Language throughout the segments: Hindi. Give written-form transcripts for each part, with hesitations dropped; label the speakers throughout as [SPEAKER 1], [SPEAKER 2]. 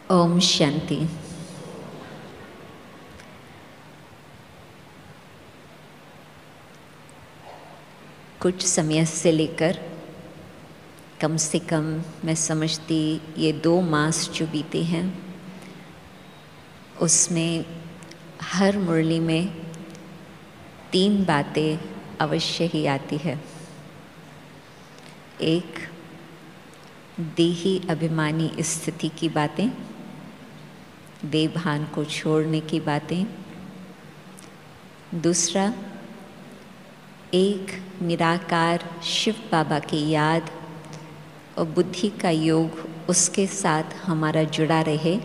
[SPEAKER 1] ओम शांति। कुछ समय से लेकर कम से कम मैं समझती ये 2 मास जो बीते हैं उसमें हर मुरली में 3 बातें अवश्य ही आती है। एक, देही अभिमानी स्थिति की बातें, देह भान को छोड़ने की बातें। दूसरा, एक निराकार शिव बाबा की याद और बुद्धि का योग उसके साथ हमारा जुड़ा रहे।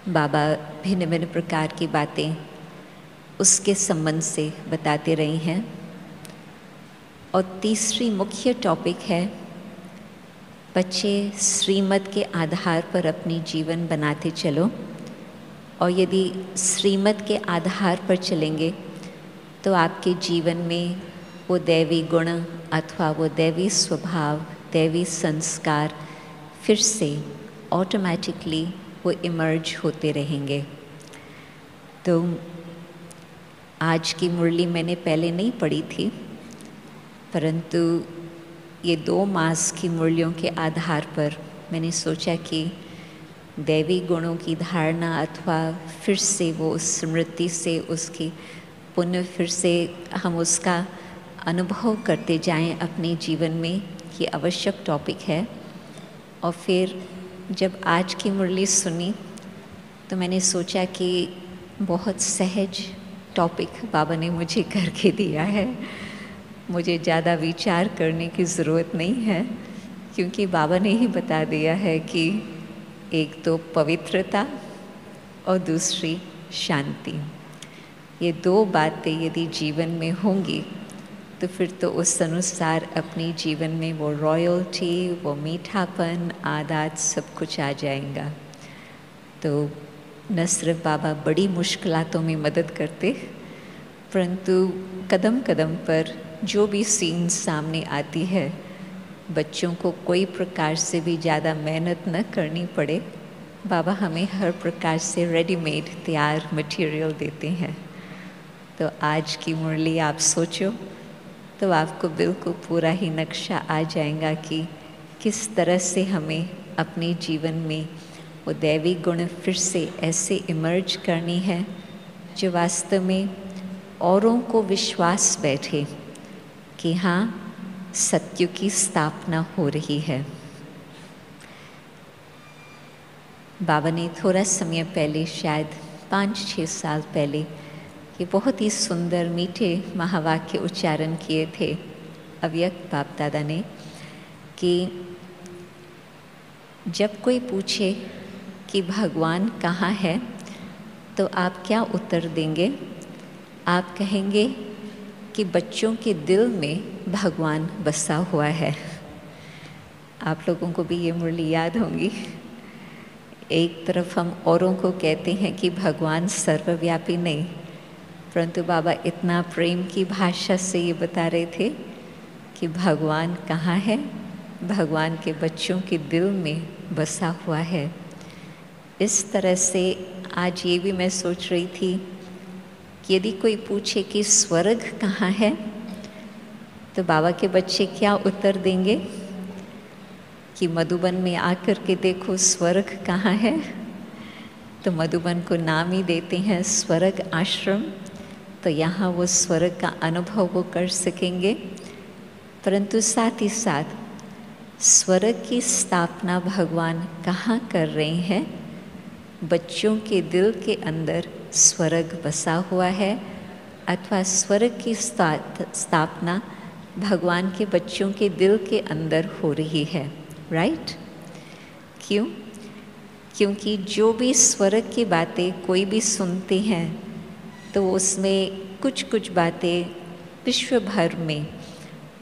[SPEAKER 1] बाबा भिन्न भिन्न प्रकार की बातें उसके संबंध से बताते रहे हैं। और तीसरी मुख्य टॉपिक है, बच्चे श्रीमत के आधार पर अपनी जीवन बनाते चलो, और यदि श्रीमत के आधार पर चलेंगे तो आपके जीवन में वो दैवी गुण अथवा वो दैवी स्वभाव, दैवी संस्कार फिर से ऑटोमेटिकली वो इमर्ज होते रहेंगे। तो आज की मुरली मैंने पहले नहीं पढ़ी थी, परंतु ये 2 मास की मुरलियों के आधार पर मैंने सोचा कि दैवी गुणों की धारणा अथवा फिर से वो स्मृति से उसकी पुनः फिर से हम उसका अनुभव करते जाएं अपने जीवन में, ये आवश्यक टॉपिक है। और फिर जब आज की मुरली सुनी तो मैंने सोचा कि बहुत सहज टॉपिक बाबा ने मुझे करके दिया है, मुझे ज़्यादा विचार करने की ज़रूरत नहीं है, क्योंकि बाबा ने ही बता दिया है कि एक तो पवित्रता और दूसरी शांति, ये 2 बातें यदि जीवन में होंगी तो फिर तो उस अनुसार अपनी जीवन में वो रॉयल्टी, वो मीठापन, आदत सब कुछ आ जाएगा। तो न सिर्फ बाबा बड़ी मुश्किलातों में मदद करते, परंतु कदम कदम पर जो भी सीन सामने आती है, बच्चों को कोई प्रकार से भी ज़्यादा मेहनत न करनी पड़े, बाबा हमें हर प्रकार से रेडीमेड तैयार मटेरियल देते हैं। तो आज की मुरली आप सोचो तो आपको बिल्कुल पूरा ही नक्शा आ जाएगा कि किस तरह से हमें अपने जीवन में वो दैवी गुण फिर से ऐसे इमर्ज करनी है जो वास्तव में औरों को विश्वास बैठे कि हाँ, सत्य की स्थापना हो रही है। बाबा ने थोड़ा समय पहले, शायद 5-6 साल पहले, ये बहुत ही सुंदर मीठे महावाक्य उच्चारण किए थे अव्यक्त बाप दादा ने कि जब कोई पूछे कि भगवान कहाँ है तो आप क्या उत्तर देंगे? आप कहेंगे कि बच्चों के दिल में भगवान बसा हुआ है। आप लोगों को भी ये मुरली याद होंगी। एक तरफ हम औरों को कहते हैं कि भगवान सर्वव्यापी नहीं, परंतु बाबा इतना प्रेम की भाषा से ये बता रहे थे कि भगवान कहाँ है? भगवान के बच्चों के दिल में बसा हुआ है। इस तरह से आज ये भी मैं सोच रही थी कि यदि कोई पूछे कि स्वर्ग कहाँ है तो बाबा के बच्चे क्या उत्तर देंगे कि मधुबन में आकर के देखो स्वर्ग कहाँ है। तो मधुबन को नाम ही देते हैं स्वर्ग आश्रम, तो यहाँ वो स्वर्ग का अनुभव वो कर सकेंगे। परंतु साथ ही साथ स्वर्ग की स्थापना भगवान कहाँ कर रहे हैं? बच्चों के दिल के अंदर स्वर्ग बसा हुआ है, अथवा स्वर्ग की स्थापना भगवान के बच्चों के दिल के अंदर हो रही है। राइट? क्यों? क्योंकि जो भी स्वर्ग की बातें कोई भी सुनते हैं तो उसमें कुछ कुछ बातें विश्व भर में,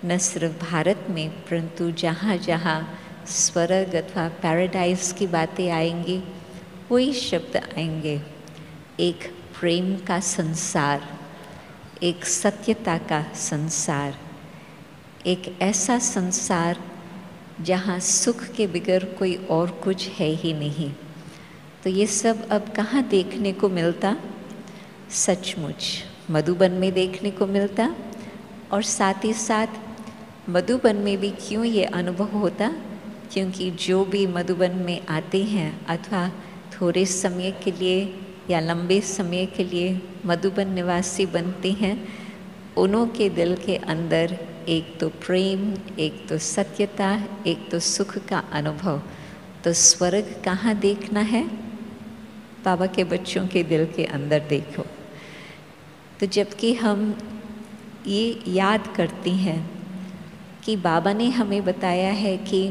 [SPEAKER 1] न सिर्फ भारत में, परंतु जहाँ जहाँ स्वर्ग अथवा पैराडाइज की बातें आएंगी वही शब्द आएंगे। एक प्रेम का संसार, एक सत्यता का संसार, एक ऐसा संसार जहाँ सुख के बगैर कोई और कुछ है ही नहीं। तो ये सब अब कहाँ देखने को मिलता? सचमुच मधुबन में देखने को मिलता। और साथ ही साथ मधुबन में भी क्यों ये अनुभव होता? क्योंकि जो भी मधुबन में आते हैं अथवा थोड़े समय के लिए या लंबे समय के लिए मधुबन निवासी बनते हैं, उन्हों के दिल के अंदर एक तो प्रेम, एक तो सत्यता, एक तो सुख का अनुभव। तो स्वर्ग कहाँ देखना है? बाबा के बच्चों के दिल के अंदर देखो। तो जबकि हम ये याद करते हैं कि बाबा ने हमें बताया है कि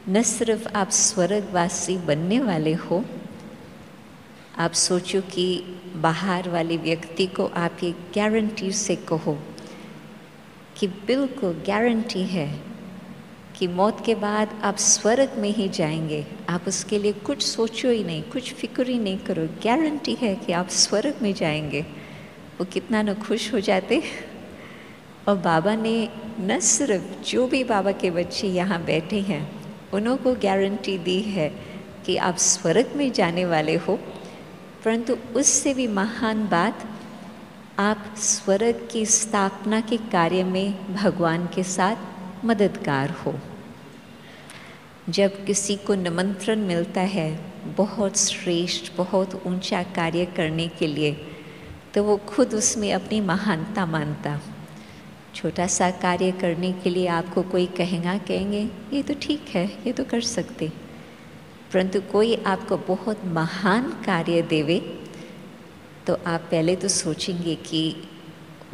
[SPEAKER 1] न सिर्फ आप स्वर्गवासी बनने वाले हो, आप सोचो कि बाहर वाले व्यक्ति को आप ये गारंटी से कहो कि बिल्कुल गारंटी है कि मौत के बाद आप स्वर्ग में ही जाएंगे, आप उसके लिए कुछ सोचो ही नहीं, कुछ फिक्र ही नहीं करो, गारंटी है कि आप स्वर्ग में जाएंगे। वो कितना न खुश हो जाते। और बाबा ने न सिर्फ जो भी बाबा के बच्चे यहाँ बैठे हैं उन्हों को गारंटी दी है कि आप स्वर्ग में जाने वाले हो, परंतु उससे भी महान बात, आप स्वर्ग की स्थापना के कार्य में भगवान के साथ मददगार हो। जब किसी को निमंत्रण मिलता है बहुत श्रेष्ठ, बहुत ऊंचा कार्य करने के लिए, तो वो खुद उसमें अपनी महानता मानता। छोटा सा कार्य करने के लिए आपको कोई कहेंगे ये तो ठीक है, ये तो कर सकते, परंतु कोई आपको बहुत महान कार्य देवे तो आप पहले तो सोचेंगे कि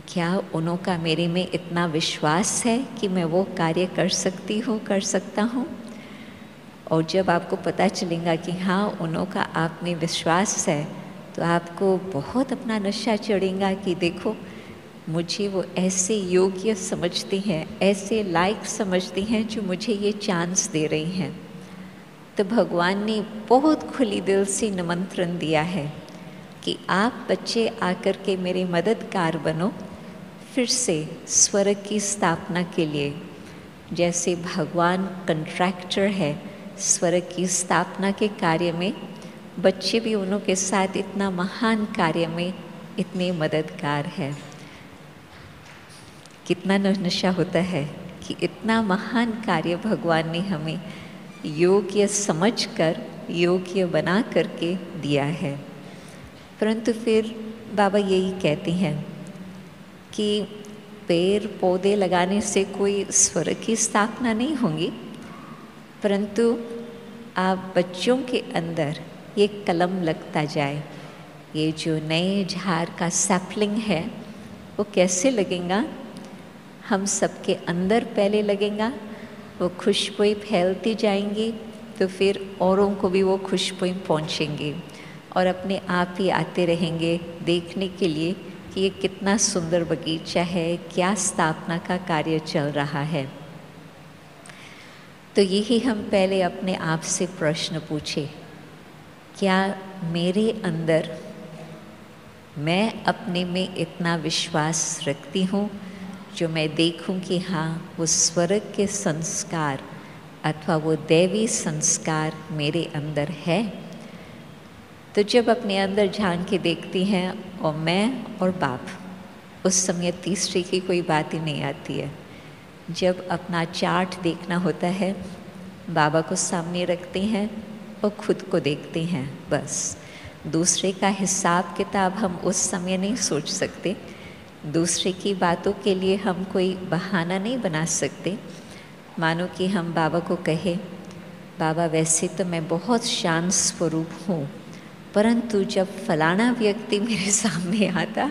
[SPEAKER 1] क्या उन्हों का मेरे में इतना विश्वास है कि मैं वो कार्य कर सकती हूँ, कर सकता हूँ। और जब आपको पता चलेगा कि हाँ उन्हों का आप में विश्वास है, तो आपको बहुत अपना नशा चढ़ेगा कि देखो मुझे वो ऐसे योग्य समझती हैं, ऐसे लायक समझती हैं जो मुझे ये चांस दे रही हैं। तो भगवान ने बहुत खुली दिल से निमंत्रण दिया है कि आप बच्चे आकर के मेरे मददगार बनो फिर से स्वर्ग की स्थापना के लिए। जैसे भगवान कंट्रैक्टर है स्वर्ग की स्थापना के कार्य में, बच्चे भी उन्हों के साथ इतना महान कार्य में इतने मददगार है। कितना नशा होता है कि इतना महान कार्य भगवान ने हमें योग्य समझकर, योग्य बना करके दिया है। परंतु फिर बाबा यही कहते हैं कि पेड़ पौधे लगाने से कोई स्वर्ग की स्थापना नहीं होगी, परंतु आप बच्चों के अंदर ये कलम लगता जाए। ये जो नए झाड़ का सैपलिंग है वो कैसे लगेगा? हम सबके अंदर पहले लगेगा, वो खुशबुएं फैलती जाएंगी, तो फिर औरों को भी वो खुशबुएं पहुँचेंगी और अपने आप ही आते रहेंगे देखने के लिए कि ये कितना सुंदर बगीचा है, क्या स्थापना का कार्य चल रहा है। तो यही हम पहले अपने आप से प्रश्न पूछे, क्या मेरे अंदर मैं अपने में इतना विश्वास रखती हूँ जो मैं देखूं कि हाँ वो स्वर्ग के संस्कार अथवा वो दैवी संस्कार मेरे अंदर है। तो जब अपने अंदर झांक के देखती हैं और मैं और बाप, उस समय तीसरे की कोई बात ही नहीं आती है। जब अपना चार्ट देखना होता है, बाबा को सामने रखते हैं और खुद को देखते हैं, बस। दूसरे का हिसाब किताब हम उस समय नहीं सोच सकते, दूसरे की बातों के लिए हम कोई बहाना नहीं बना सकते। मानो कि हम बाबा को कहे, बाबा वैसे तो मैं बहुत शांत स्वरूप हूँ, परंतु जब फलाना व्यक्ति मेरे सामने आता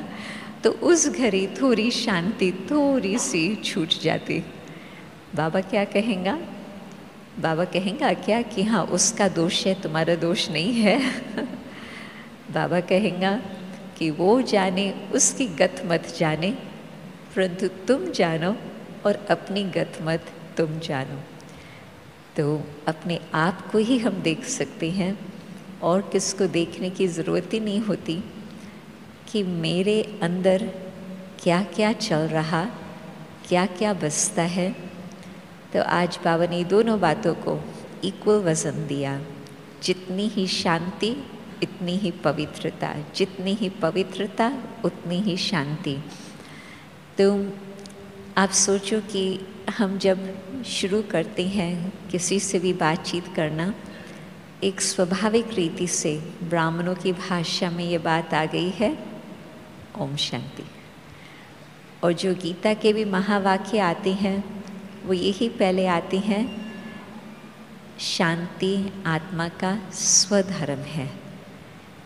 [SPEAKER 1] तो उस घड़ी थोड़ी शांति थोड़ी सी छूट जाती। बाबा क्या कहेंगा? बाबा कहेंगा क्या कि हाँ उसका दोष है, तुम्हारा दोष नहीं है। बाबा कहेंगा कि वो जाने, उसकी गत मत जाने, परंतु तुम जानो और अपनी गत मत तुम जानो। तो अपने आप को ही हम देख सकते हैं और किसको देखने की ज़रूरत ही नहीं होती कि मेरे अंदर क्या क्या चल रहा, क्या क्या बसता है। तो आज बाबा ने दोनों बातों को इक्वल वज़न दिया जितनी ही शांति इतनी ही पवित्रता, जितनी ही पवित्रता उतनी ही शांति। तो आप सोचो कि हम जब शुरू करते हैं किसी से भी बातचीत करना, एक स्वाभाविक रीति से ब्राह्मणों की भाषा में ये बात आ गई है, ओम शांति। और जो गीता के भी महावाक्य आते हैं वो यही पहले आते हैं, शांति आत्मा का स्वधर्म है,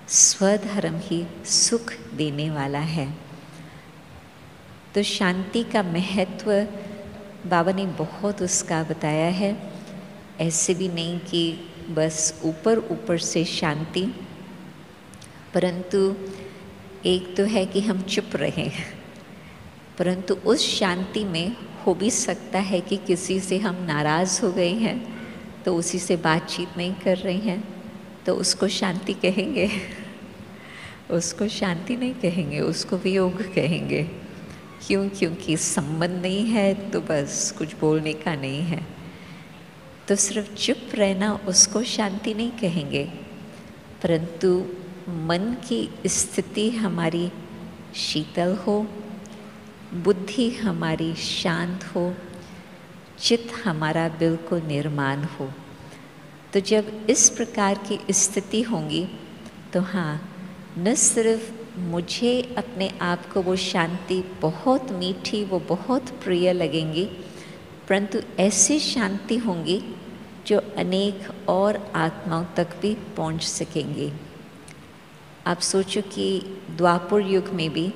[SPEAKER 1] स्वधर्म ही सुख देने वाला है। तो शांति का महत्व बाबा ने बहुत उसका बताया है। ऐसे भी नहीं कि बस ऊपर ऊपर से शांति, परंतु एक तो है कि हम चुप रहें, परंतु उस शांति में हो भी सकता है कि किसी से हम नाराज़ हो गए हैं तो उसी से बातचीत नहीं कर रहे हैं, तो उसको शांति कहेंगे? उसको शांति नहीं कहेंगे, उसको वियोग कहेंगे। क्यों? क्योंकि संबंध नहीं है तो बस कुछ बोलने का नहीं है। तो सिर्फ चुप रहना उसको शांति नहीं कहेंगे, परंतु मन की स्थिति हमारी शीतल हो, बुद्धि हमारी शांत हो, चित्त हमारा बिल्कुल निर्माण हो। तो जब इस प्रकार की स्थिति होंगी तो हाँ, न सिर्फ मुझे अपने आप को वो शांति बहुत मीठी, वो बहुत प्रिय लगेंगी, परंतु ऐसी शांति होंगी जो अनेक और आत्माओं तक भी पहुंच सकेंगी। आप सोचो कि द्वापर युग में भी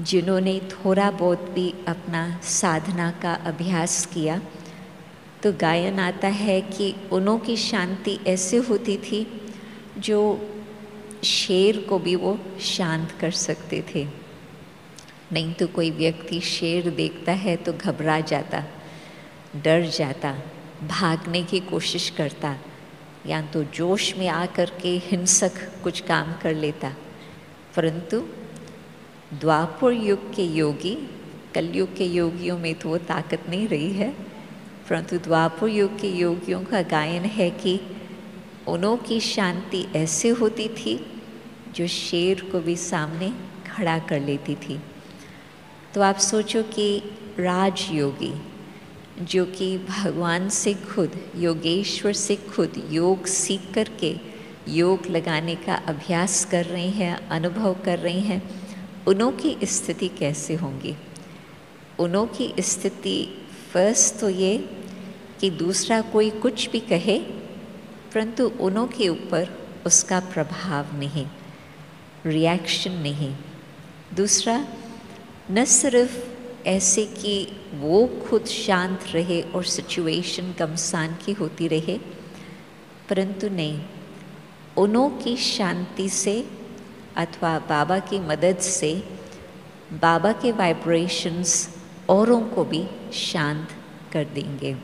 [SPEAKER 1] जिन्होंने थोड़ा बहुत भी अपना साधना का अभ्यास किया, तो गायन आता है कि उन्हों की शांति ऐसे होती थी जो शेर को भी वो शांत कर सकते थे। नहीं तो कोई व्यक्ति शेर देखता है तो घबरा जाता, डर जाता, भागने की कोशिश करता, या तो जोश में आकर के हिंसक कुछ काम कर लेता। परंतु द्वापर युग के योगी, कलयुग के योगियों में तो वो ताकत नहीं रही है, परंतु द्वापर युग के योगियों का गायन है कि उन्हों की शांति ऐसे होती थी जो शेर को भी सामने खड़ा कर लेती थी। तो आप सोचो कि राजयोगी जो कि भगवान से खुद, योगेश्वर से खुद योग सीख करके योग लगाने का अभ्यास कर रहे हैं, अनुभव कर रहे हैं, उन्हों की स्थिति कैसे होंगी? उन्हों की स्थिति फर्स्ट तो ये कि दूसरा कोई कुछ भी कहे, परंतु उन्हों के ऊपर उसका प्रभाव नहीं, रिएक्शन नहीं। दूसरा, न सिर्फ ऐसे कि वो खुद शांत रहे और सिचुएशन गमसान की होती रहे, परंतु नहीं, उन्हों की शांति से अथवा बाबा की मदद से बाबा के वाइब्रेशंस औरों को भी शांत कर देंगे।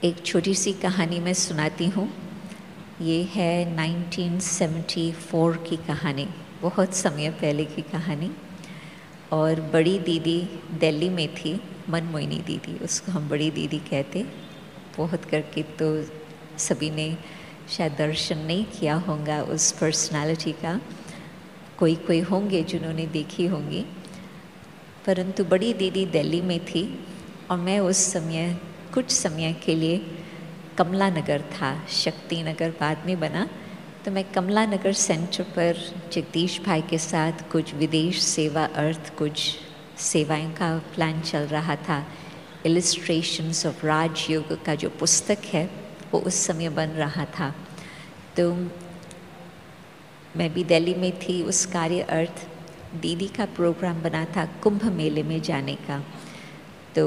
[SPEAKER 1] एक छोटी सी कहानी मैं सुनाती हूँ। ये है 1974 की कहानी, बहुत समय पहले की कहानी। और बड़ी दीदी दिल्ली में थी, मनमोहिनी दीदी, उसको हम बड़ी दीदी कहते। बहुत करके तो सभी ने शायद दर्शन नहीं किया होगा उस पर्सनालिटी का, कोई कोई होंगे जिन्होंने देखी होंगी, परंतु बड़ी दीदी दिल्ली में थी और मैं उस समय कुछ समय के लिए कमला नगर था, शक्ति नगर बाद में बना, तो मैं कमला नगर सेंटर पर जगदीश भाई के साथ कुछ विदेश सेवा अर्थ कुछ सेवाओं का प्लान चल रहा था। इलस्ट्रेशंस ऑफ राजयोग का जो पुस्तक है वो उस समय बन रहा था। तो मैं भी दिल्ली में थी, उस कार्य अर्थ दीदी का प्रोग्राम बना था कुंभ मेले में जाने का। तो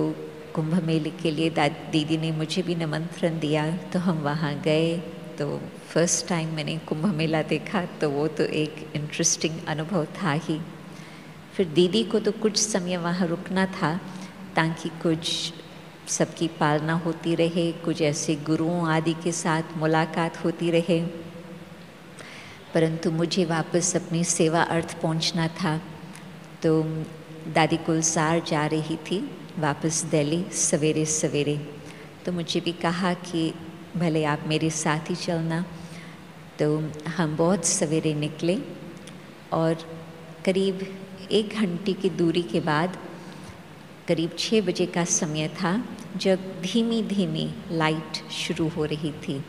[SPEAKER 1] कुंभ मेले के लिए दीदी ने मुझे भी निमंत्रण दिया, तो हम वहाँ गए। तो फर्स्ट टाइम मैंने कुंभ मेला देखा, तो वो तो एक इंटरेस्टिंग अनुभव था ही। फिर दीदी को तो कुछ समय वहाँ रुकना था ताकि कुछ सबकी पालना होती रहे, कुछ ऐसे गुरुओं आदि के साथ मुलाकात होती रहे, परंतु मुझे वापस अपनी सेवा अर्थ पहुँचना था। तो दादी गुलजार जा रही थी वापस दिल्ली सवेरे सवेरे, तो मुझे भी कहा कि भले आप मेरे साथ ही चलना। तो हम बहुत सवेरे निकले और करीब 1 घंटे की दूरी के बाद करीब 6 बजे का समय था जब धीमी धीमी लाइट शुरू हो रही थी।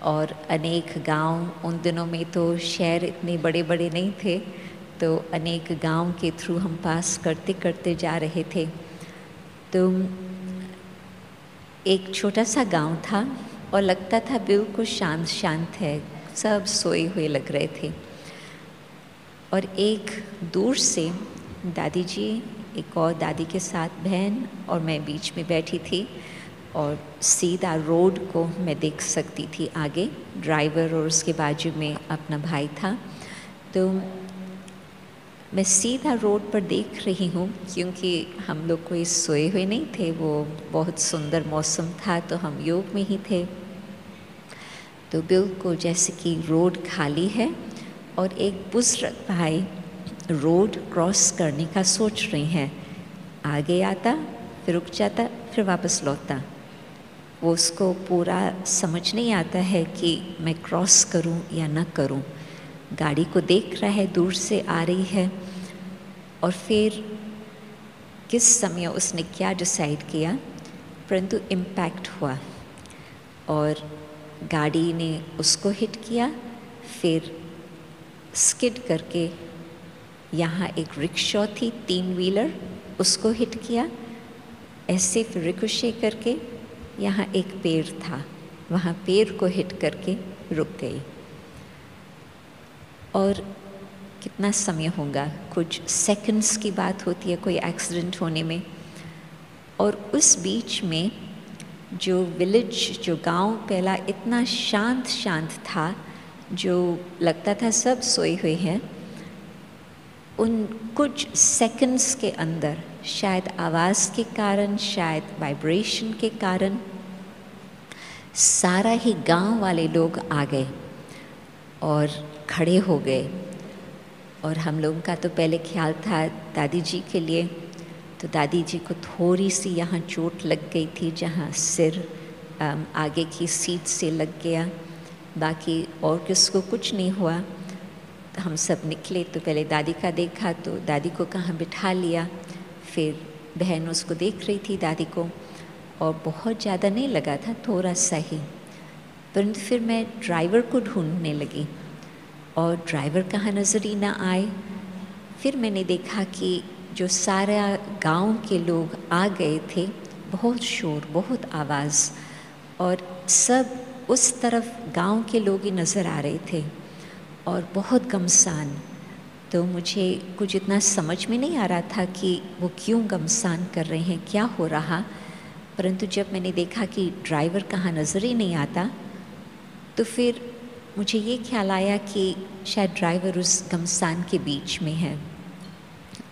[SPEAKER 1] और अनेक गांव, उन दिनों में तो शहर इतने बड़े बड़े नहीं थे, तो अनेक गांव के थ्रू हम पास करते करते जा रहे थे। तो एक छोटा सा गांव था और लगता था बिल्कुल शांत शांत है, सब सोए हुए लग रहे थे। और एक दूर से दादी जी, एक और दादी के साथ बहन और मैं बीच में बैठी थी और सीधा रोड को मैं देख सकती थी आगे, ड्राइवर और उसके बाजू में अपना भाई था। तो मैं सीधा रोड पर देख रही हूँ क्योंकि हम लोग कोई सोए हुए नहीं थे, वो बहुत सुंदर मौसम था तो हम योग में ही थे। तो बिल्कुल जैसे कि रोड खाली है और एक बुजुर्ग भाई रोड क्रॉस करने का सोच रहे हैं। आगे आता, फिर रुक जाता, फिर वापस लौटता। वो उसको पूरा समझ नहीं आता है कि मैं क्रॉस करूं या ना करूं। गाड़ी को देख रहा है, दूर से आ रही है। और फिर किस समय उसने क्या डिसाइड किया, परंतु इम्पैक्ट हुआ और गाड़ी ने उसको हिट किया, फिर स्किड करके यहाँ एक रिक्शा थी 3 व्हीलर, उसको हिट किया। ऐसे फिर रिकोशे करके यहाँ एक पेड़ था, वहाँ पेड़ को हिट करके रुक गई। और कितना समय होगा, कुछ सेकंड्स की बात होती है कोई एक्सीडेंट होने में। और उस बीच में जो विलेज, जो गांव पहला इतना शांत शांत था, जो लगता था सब सोए हुए हैं, उन कुछ सेकंड्स के अंदर शायद आवाज़ के कारण, शायद वाइब्रेशन के कारण सारा ही गांव वाले लोग आ गए और खड़े हो गए। और हम लोगों का तो पहले ख्याल था दादी जी के लिए, तो दादी जी को थोड़ी सी यहाँ चोट लग गई थी, जहाँ सिर आगे की सीट से लग गया, बाकी और किसको कुछ नहीं हुआ। तो हम सब निकले तो पहले दादी का देखा तो दादी को कहाँ बिठा लिया, फिर बहन उसको देख रही थी दादी को, और बहुत ज़्यादा नहीं लगा था, थोड़ा सा ही। परंतु फिर मैं ड्राइवर को ढूंढने लगी और ड्राइवर कहाँ नज़र ही ना आए। फिर मैंने देखा कि जो सारा गांव के लोग आ गए थे, बहुत शोर, बहुत आवाज़, और सब उस तरफ गांव के लोग ही नज़र आ रहे थे और बहुत गमसान। तो मुझे कुछ इतना समझ में नहीं आ रहा था कि वो क्यों गमसान कर रहे हैं, क्या हो रहा। परंतु जब मैंने देखा कि ड्राइवर कहाँ नज़र ही नहीं आता, तो फिर मुझे ये ख्याल आया कि शायद ड्राइवर उस गमसान के बीच में है।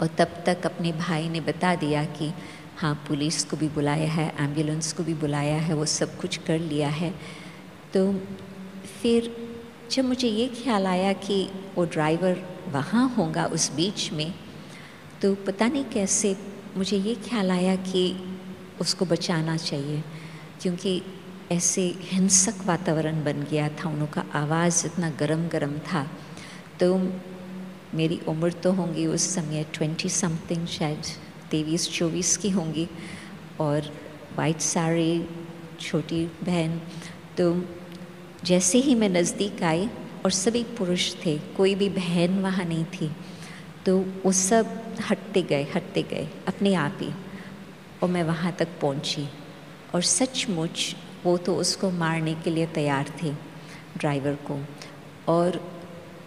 [SPEAKER 1] और तब तक अपने भाई ने बता दिया कि हाँ, पुलिस को भी बुलाया है, एम्बुलेंस को भी बुलाया है, वो सब कुछ कर लिया है। तो फिर जब मुझे ये ख्याल आया कि वो ड्राइवर वहाँ होगा उस बीच में, तो पता नहीं कैसे मुझे ये ख्याल आया कि उसको बचाना चाहिए, क्योंकि ऐसे हिंसक वातावरण बन गया था, उन लोगों का आवाज़ इतना गरम गरम था। तो मेरी उम्र तो होंगी उस समय 20 समथिंग, शायद 23-24 की होंगी, और वाइट साड़ी, छोटी बहन। तो जैसे ही मैं नज़दीक आई और सभी पुरुष थे, कोई भी बहन वहाँ नहीं थी, तो वो सब हटते गए अपने आप ही। और मैं वहाँ तक पहुँची और सचमुच वो तो उसको मारने के लिए तैयार थे, ड्राइवर को। और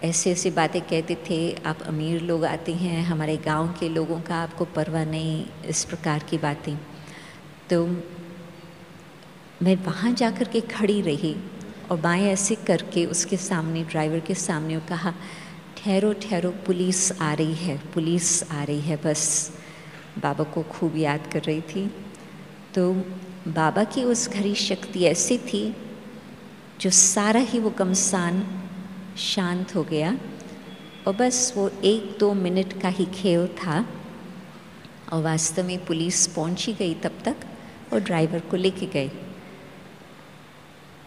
[SPEAKER 1] ऐसे ऐसी बातें कहते थे, आप अमीर लोग आते हैं, हमारे गांव के लोगों का आपको परवाह नहीं, इस प्रकार की बातें। तो मैं वहाँ जाकर के खड़ी रही और बाएं ऐसे करके उसके सामने, ड्राइवर के सामने, वो कहा, ठहरो ठहरो, पुलिस आ रही है, पुलिस आ रही है। बस बाबा को खूब याद कर रही थी। तो बाबा की उस घड़ी शक्ति ऐसी थी, जो सारा ही वो गमसान शांत हो गया। और बस वो 1-2 मिनट का ही खेल था और वास्तव में पुलिस पहुंच ही गई तब तक, और ड्राइवर को लेके गए।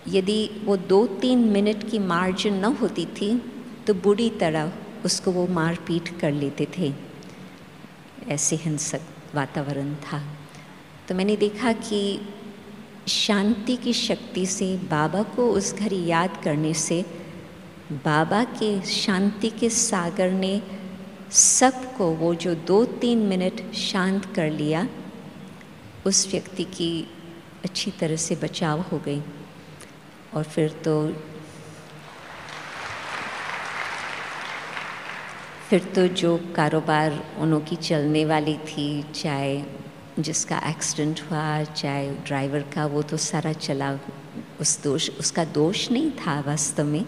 [SPEAKER 1] यदि वो 2-3 मिनट की मार्जिन न होती थी तो बुरी तरह उसको वो मार पीट कर लेते थे। ऐसे हिंसक वातावरण था। तो मैंने देखा कि शांति की शक्ति से, बाबा को उस घड़ी याद करने से, बाबा के शांति के सागर ने सबको वो जो 2-3 मिनट शांत कर लिया, उस व्यक्ति की अच्छी तरह से बचाव हो गई। और फिर तो जो कारोबार उन्हों की चलने वाली थी, चाहे जिसका एक्सीडेंट हुआ, चाहे ड्राइवर का, वो तो सारा चला। उसका दोष नहीं था वास्तव में,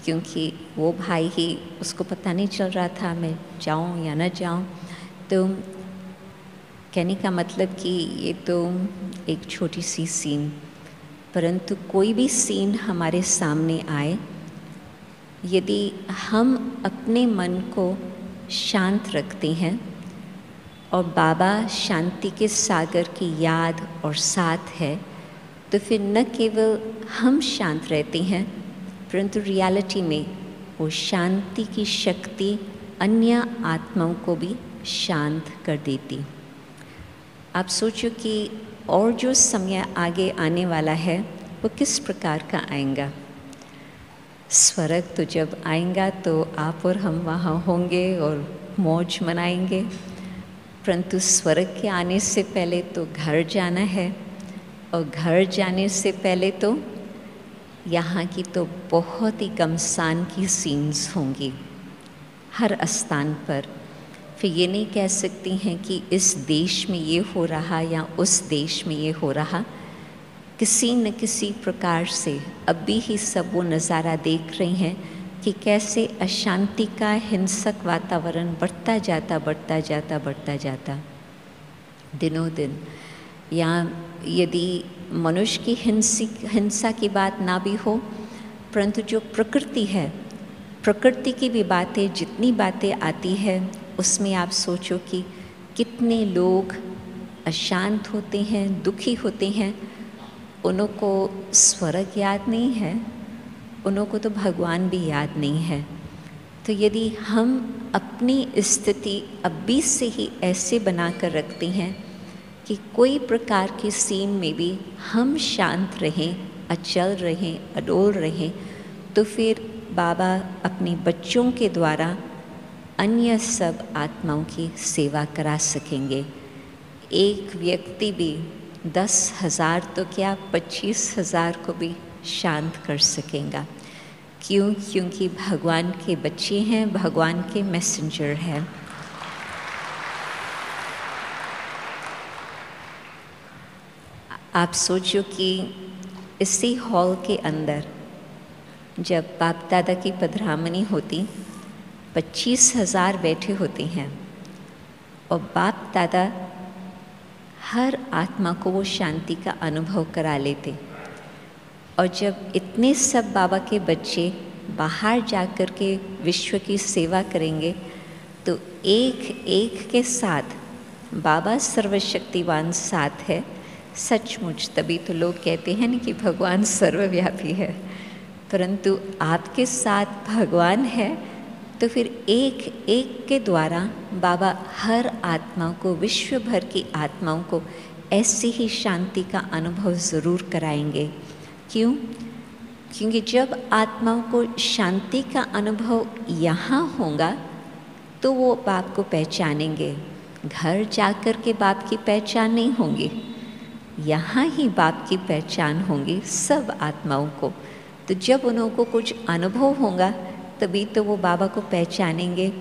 [SPEAKER 1] क्योंकि वो भाई ही, उसको पता नहीं चल रहा था मैं जाऊं या न जाऊं। तो कहने का मतलब कि ये तो एक छोटी सी सीन, परंतु कोई भी सीन हमारे सामने आए, यदि हम अपने मन को शांत रखते हैं और बाबा शांति के सागर की याद और साथ है, तो फिर न केवल हम शांत रहते हैं, परंतु रियलिटी में वो शांति की शक्ति अन्य आत्माओं को भी शांत कर देती। आप सोचो कि और जो समय आगे आने वाला है वो किस प्रकार का आएगा। स्वर्ग तो जब आएगा तो आप और हम वहाँ होंगे और मौज मनाएंगे, परंतु स्वर्ग के आने से पहले तो घर जाना है, और घर जाने से पहले तो यहाँ की तो बहुत ही घमसान की सीन्स होंगी हर स्थान पर। फिर ये नहीं कह सकती हैं कि इस देश में ये हो रहा या उस देश में ये हो रहा। किसी न किसी प्रकार से अभी ही सब वो नज़ारा देख रहे हैं कि कैसे अशांति का हिंसक वातावरण बढ़ता जाता दिनों दिन। या यदि मनुष्य की हिंसा की बात ना भी हो, परंतु जो प्रकृति है, प्रकृति की भी बातें, जितनी बातें आती है उसमें आप सोचो कि कितने लोग अशांत होते हैं, दुखी होते हैं। उन्हों को स्वर्ग याद नहीं है, उन्हों को तो भगवान भी याद नहीं है। तो यदि हम अपनी स्थिति अभी से ही ऐसे बना कर रखते हैं कि कोई प्रकार की सीन में भी हम शांत रहें, अचल रहें, अडोल रहें, तो फिर बाबा अपने बच्चों के द्वारा अन्य सब आत्माओं की सेवा करा सकेंगे। एक व्यक्ति भी 10,000 तो क्या 25,000 को भी शांत कर सकेगा। क्यों? क्योंकि भगवान के बच्चे हैं, भगवान के मैसेंजर हैं। आप सोचो कि इसी हॉल के अंदर जब बाप दादा की पधरामनी होती, 25,000 बैठे होते हैं और बाप दादा हर आत्मा को वो शांति का अनुभव करा लेते। और जब इतने सब बाबा के बच्चे बाहर जाकर के विश्व की सेवा करेंगे, तो एक एक के साथ बाबा सर्वशक्तिवान साथ है। सचमुच तभी तो लोग कहते हैं ना कि भगवान सर्वव्यापी है। परंतु आपके साथ भगवान है, तो फिर एक एक के द्वारा बाबा हर आत्मा को, विश्व भर की आत्माओं को ऐसी ही शांति का अनुभव ज़रूर कराएंगे। क्यों? क्योंकि जब आत्माओं को शांति का अनुभव यहाँ होगा तो वो बाप को पहचानेंगे। घर जाकर के बाप की पहचान नहीं होंगी, यहाँ ही बाप की पहचान होंगी सब आत्माओं को। तो जब उन्हों को कुछ अनुभव होगा तभी तो वो बाबा को पहचानेंगे।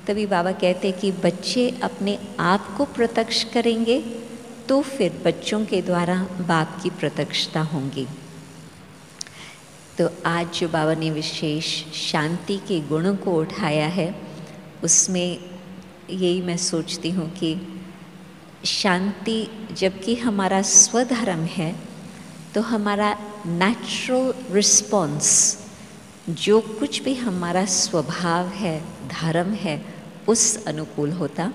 [SPEAKER 1] तभी बाबा कहते हैं कि बच्चे अपने आप को प्रत्यक्ष करेंगे तो फिर बच्चों के द्वारा बाप की प्रत्यक्षता होंगी। तो आज जो बाबा ने विशेष शांति के गुणों को उठाया है, उसमें यही मैं सोचती हूँ कि शांति जबकि हमारा स्वधर्म है, तो हमारा नेचुरल रिस्पॉन्स, जो कुछ भी हमारा स्वभाव है, धर्म है, उस अनुकूल होता।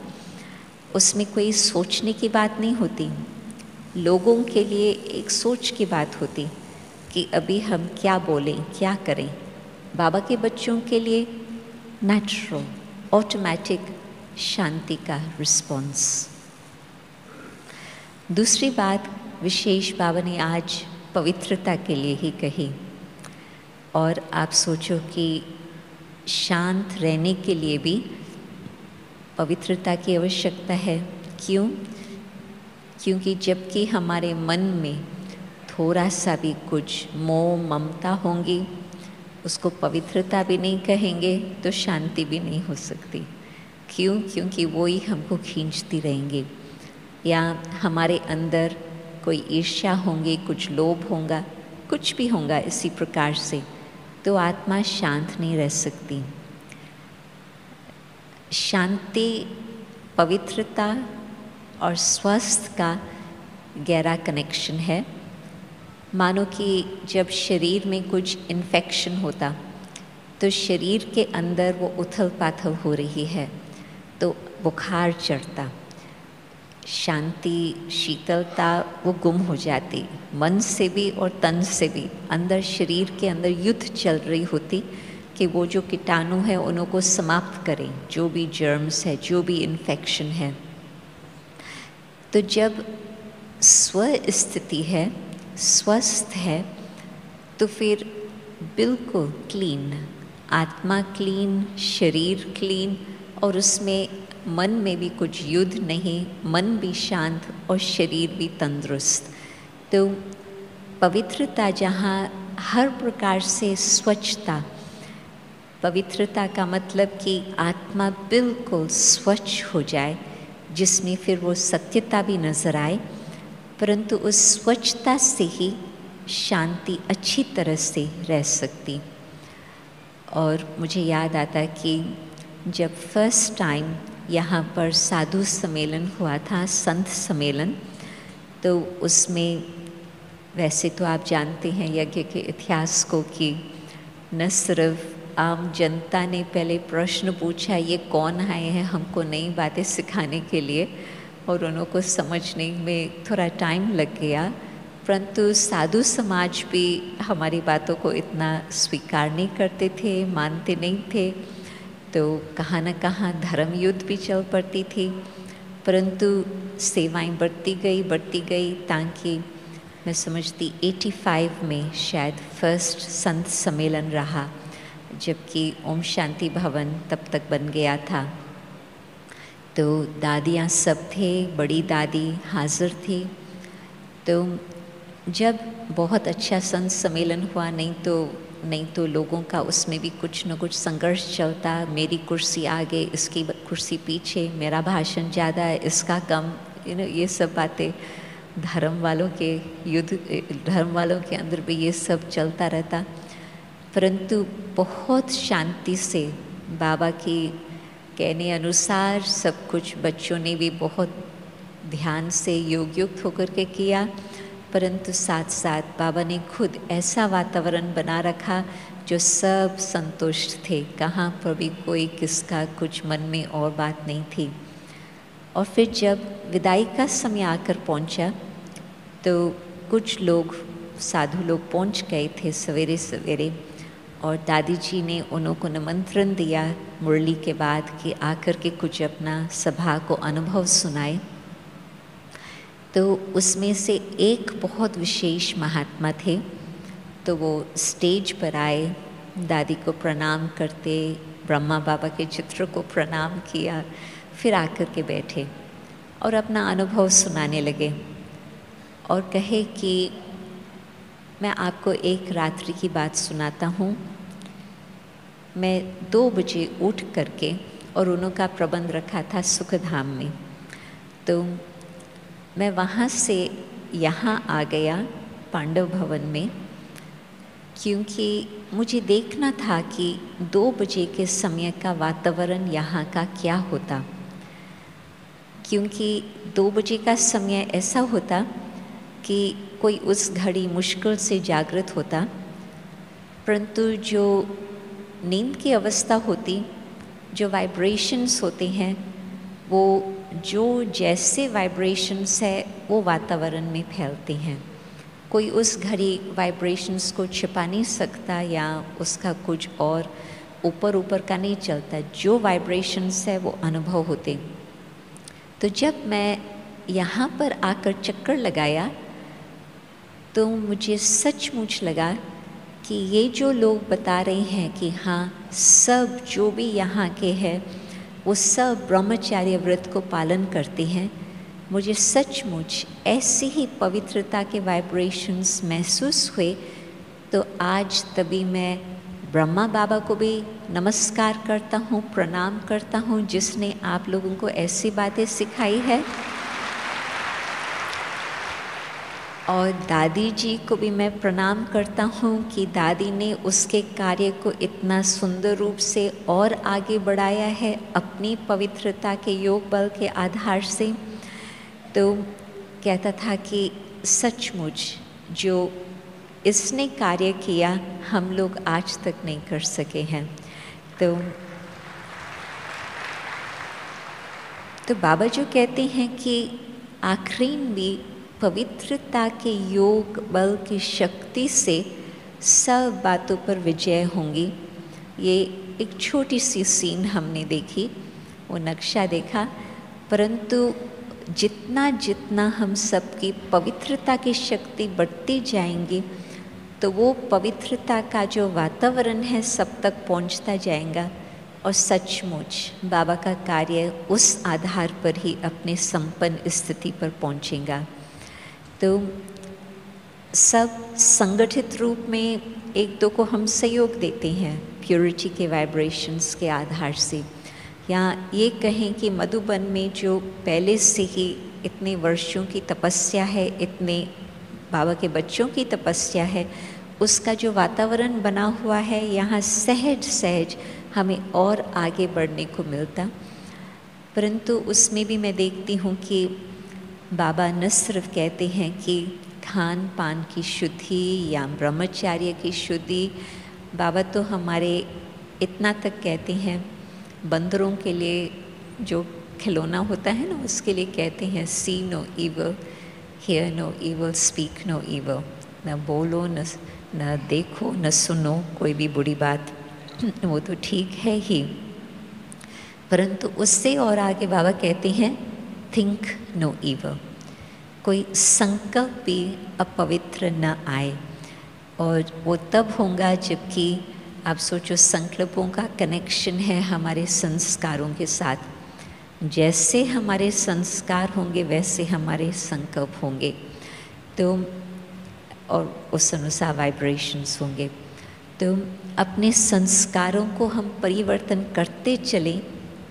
[SPEAKER 1] उसमें कोई सोचने की बात नहीं होती। लोगों के लिए एक सोच की बात होती कि अभी हम क्या बोलें, क्या करें। बाबा के बच्चों के लिए नेचुरल, ऑटोमेटिक शांति का रिस्पॉन्स। दूसरी बात विशेष बाबा ने आज पवित्रता के लिए ही कही। और आप सोचो कि शांत रहने के लिए भी पवित्रता की आवश्यकता है। क्यों? क्योंकि जबकि हमारे मन में थोड़ा सा भी कुछ मोह ममता होंगी, उसको पवित्रता भी नहीं कहेंगे तो शांति भी नहीं हो सकती। क्यों? क्योंकि वो ही हमको खींचती रहेंगी। या हमारे अंदर कोई ईर्ष्या होंगी, कुछ लोभ होगा, कुछ भी होगा इसी प्रकार से, तो आत्मा शांत नहीं रह सकती। शांति, पवित्रता और स्वस्थ का गहरा कनेक्शन है। मानो कि जब शरीर में कुछ इन्फेक्शन होता तो शरीर के अंदर वो उथल पाथल हो रही है तो बुखार चढ़ता, शांति शीतलता वो गुम हो जाती, मन से भी और तन से भी। अंदर शरीर के अंदर युद्ध चल रही होती कि वो जो कीटाणु है उनको समाप्त करें, जो भी जर्म्स है, जो भी इन्फेक्शन है। तो जब स्व स्थिति है, स्वस्थ है, तो फिर बिल्कुल क्लीन, आत्मा क्लीन, शरीर क्लीन, और उसमें मन में भी कुछ युद्ध नहीं, मन भी शांत और शरीर भी तंदुरुस्त। तो पवित्रता जहाँ हर प्रकार से स्वच्छता, पवित्रता का मतलब कि आत्मा बिल्कुल स्वच्छ हो जाए, जिसमें फिर वो सत्यता भी नज़र आए, परंतु उस स्वच्छता से ही शांति अच्छी तरह से रह सकती। और मुझे याद आता कि जब फर्स्ट टाइम यहाँ पर साधु सम्मेलन हुआ था, संत सम्मेलन, तो उसमें वैसे तो आप जानते हैं यज्ञ के इतिहास को कि न सिर्फ आम जनता ने पहले प्रश्न पूछा ये कौन आए हैं हमको नई बातें सिखाने के लिए, और उनको समझने में थोड़ा टाइम लग गया, परंतु साधु समाज भी हमारी बातों को इतना स्वीकार नहीं करते थे, मानते नहीं थे। तो कहाँ न कहाँ धर्म युद्ध भी चल पड़ती थी, परंतु सेवाएं बढ़ती गई ताकि मैं समझती 85 में शायद फर्स्ट संत सम्मेलन रहा, जबकि ओम शांति भवन तब तक बन गया था। तो दादियाँ सब थे, बड़ी दादी हाजिर थी। तो जब बहुत अच्छा संत सम्मेलन हुआ, नहीं तो लोगों का उसमें भी कुछ न कुछ संघर्ष चलता, मेरी कुर्सी आगे, इसकी कुर्सी पीछे, मेरा भाषण ज़्यादा है, इसका कम, ये सब बातें, धर्म वालों के अंदर भी ये सब चलता रहता। परंतु बहुत शांति से बाबा की कहने अनुसार सब कुछ बच्चों ने भी बहुत ध्यान से योग युक्त होकर के किया, परंतु साथ साथ बाबा ने खुद ऐसा वातावरण बना रखा जो सब संतुष्ट थे, कहाँ पर भी कोई किसका कुछ मन में और बात नहीं थी। और फिर जब विदाई का समय आकर पहुँचा तो कुछ लोग, साधु लोग पहुँच गए थे सवेरे सवेरे, और दादी जी ने उनको निमंत्रण दिया मुरली के बाद कि आकर के कुछ अपना सभा को अनुभव सुनाए। तो उसमें से एक बहुत विशेष महात्मा थे, तो वो स्टेज पर आए, दादी को प्रणाम करते, ब्रह्मा बाबा के चित्र को प्रणाम किया, फिर आकर के बैठे और अपना अनुभव सुनाने लगे और कहे कि मैं आपको एक रात्रि की बात सुनाता हूँ। मैं 2 बजे उठ करके, और उनका प्रबंध रखा था सुखधाम में, तो मैं वहाँ से यहाँ आ गया पांडव भवन में, क्योंकि मुझे देखना था कि 2 बजे के समय का वातावरण यहाँ का क्या होता। क्योंकि 2 बजे का समय ऐसा होता कि कोई उस घड़ी मुश्किल से जागृत होता, परंतु जो नींद की अवस्था होती, जो वाइब्रेशंस होते हैं, वो जो जैसे वाइब्रेशंस है वो वातावरण में फैलते हैं। कोई उस घड़ी वाइब्रेशंस को छिपा नहीं सकता या उसका कुछ और ऊपर ऊपर का नहीं चलता, जो वाइब्रेशंस है वो अनुभव होते। तो जब मैं यहाँ पर आकर चक्कर लगाया तो मुझे सचमुच लगा कि ये जो लोग बता रहे हैं कि हाँ, सब जो भी यहाँ के हैं वो सब ब्रह्मचार्य व्रत को पालन करते हैं, मुझे सचमुच ऐसी ही पवित्रता के वाइब्रेशंस महसूस हुए। तो आज तभी मैं ब्रह्मा बाबा को भी नमस्कार करता हूँ, प्रणाम करता हूँ, जिसने आप लोगों को ऐसी बातें सिखाई है। और दादी जी को भी मैं प्रणाम करता हूँ कि दादी ने उसके कार्य को इतना सुंदर रूप से और आगे बढ़ाया है अपनी पवित्रता के योग बल के आधार से। तो कहता था कि सचमुच जो इसने कार्य किया हम लोग आज तक नहीं कर सके हैं। तो बाबा जो कहते हैं कि आखिरी में पवित्रता के योग बल की शक्ति से सब बातों पर विजय होंगी। ये एक छोटी सी सीन हमने देखी, वो नक्शा देखा, परंतु जितना जितना हम सबकी पवित्रता की शक्ति बढ़ती जाएंगी तो वो पवित्रता का जो वातावरण है सब तक पहुंचता जाएगा और सचमुच बाबा का कार्य उस आधार पर ही अपने संपन्न स्थिति पर पहुंचेगा। तो सब संगठित रूप में एक दो को हम सहयोग देते हैं प्योरिटी के वाइब्रेशंस के आधार से, या ये कहें कि मधुबन में जो पहले से ही इतने वर्षों की तपस्या है, इतने बाबा के बच्चों की तपस्या है, उसका जो वातावरण बना हुआ है, यहाँ सहज सहज हमें और आगे बढ़ने को मिलता। परंतु उसमें भी मैं देखती हूँ कि बाबा न सिर्फ कहते हैं कि खान पान की शुद्धि या ब्रह्मचार्य की शुद्धि, बाबा तो हमारे इतना तक कहते हैं, बंदरों के लिए जो खिलौना होता है ना, उसके लिए कहते हैं see no evil, hear no evil, speak no evil. न बोलो, न देखो, न सुनो कोई भी बुरी बात, वो तो ठीक है ही, परंतु उससे और आगे बाबा कहते हैं थिंक नो इवल, कोई संकल्प भी अपवित्र न आए। और वो तब होगा जबकि आप सोचो संकल्पों का कनेक्शन है हमारे संस्कारों के साथ, जैसे हमारे संस्कार होंगे वैसे हमारे संकल्प होंगे, तो और उस अनुसार वाइब्रेशंस होंगे। तो अपने संस्कारों को हम परिवर्तन करते चलें